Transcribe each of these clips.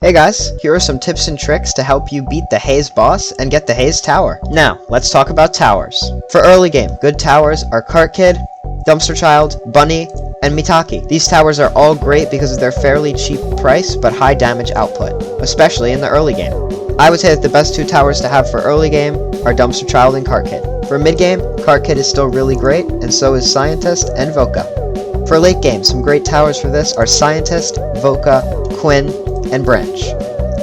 Hey guys, here are some tips and tricks to help you beat the Haze boss and get the Haze Tower. Now, let's talk about towers. For early game, good towers are Cart Kid, Dumpster Child, Bunny, and Mitaki. These towers are all great because of their fairly cheap price but high damage output, especially in the early game. I would say that the best two towers to have for early game are Dumpster Child and Cart Kid. For mid game, Cart Kid is still really great, and so is Scientist and Voka. For late game, some great towers for this are Scientist, Voka, Quinn, and Branch.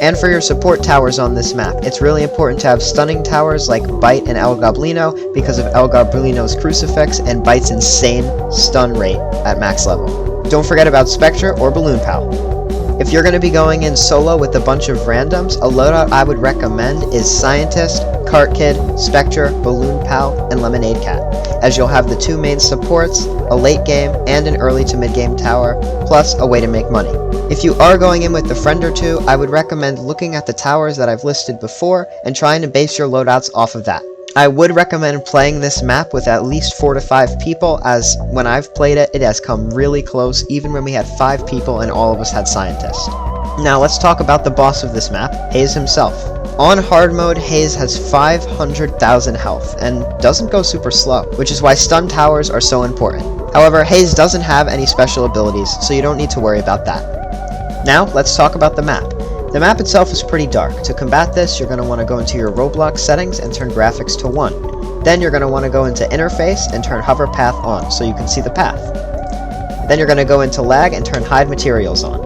And for your support towers on this map, it's really important to have stunning towers like Bite and El Goblino because of El Goblino's Crucifix and Bite's insane stun rate at max level. Don't forget about Spectre or Balloon Pal. If you're going to be going in solo with a bunch of randoms, a loadout I would recommend is Scientist, Cart Kid, Spectre, Balloon Pal, and Lemonade Cat, as you'll have the two main supports, a late game and an early to mid game tower, plus a way to make money. If you are going in with a friend or two, I would recommend looking at the towers that I've listed before and trying to base your loadouts off of that. I would recommend playing this map with at least 4 to 5 people, as when I've played it, it has come really close, even when we had 5 people and all of us had Scientists. Now let's talk about the boss of this map, Haze himself. On hard mode, Haze has 500,000 health, and doesn't go super slow, which is why stun towers are so important. However, Haze doesn't have any special abilities, so you don't need to worry about that. Now, let's talk about the map. The map itself is pretty dark. To combat this, you're going to want to go into your Roblox settings and turn graphics to 1. Then you're going to want to go into interface and turn hover path on, so you can see the path. Then you're going to go into lag and turn hide materials on.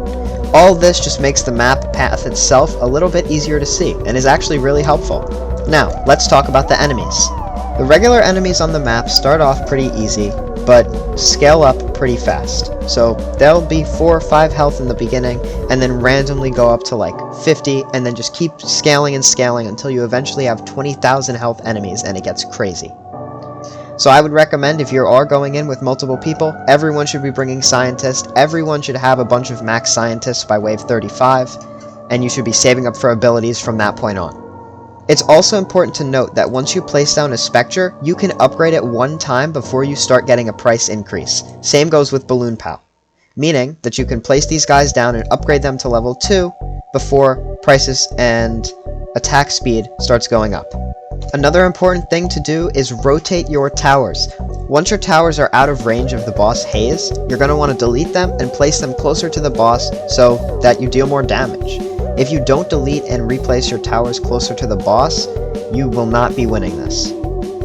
All this just makes the map path itself a little bit easier to see, and is actually really helpful. Now, let's talk about the enemies. The regular enemies on the map start off pretty easy, but scale up pretty fast. So they'll be 4 or 5 health in the beginning, and then randomly go up to like 50, and then just keep scaling and scaling until you eventually have 20,000 health enemies, and it gets crazy. So I would recommend, if you are going in with multiple people, everyone should be bringing Scientist, everyone should have a bunch of max Scientists by wave 35, and you should be saving up for abilities from that point on. It's also important to note that once you place down a Spectre, you can upgrade it one time before you start getting a price increase. Same goes with Balloon Pal, meaning that you can place these guys down and upgrade them to level 2 before prices and attack speed starts going up. Another important thing to do is rotate your towers. Once your towers are out of range of the boss Haze, you're going to want to delete them and place them closer to the boss so that you deal more damage. If you don't delete and replace your towers closer to the boss, you will not be winning this.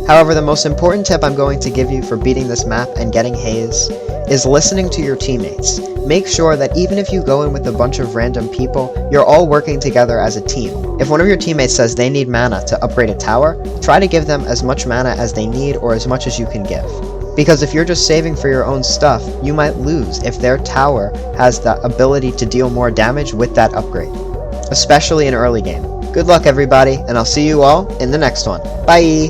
However, the most important tip I'm going to give you for beating this map and getting Haze is listening to your teammates. Make sure that even if you go in with a bunch of random people, you're all working together as a team. If one of your teammates says they need mana to upgrade a tower, try to give them as much mana as they need or as much as you can give. Because if you're just saving for your own stuff, you might lose if their tower has the ability to deal more damage with that upgrade, especially in early game. Good luck everybody, and I'll see you all in the next one. Bye!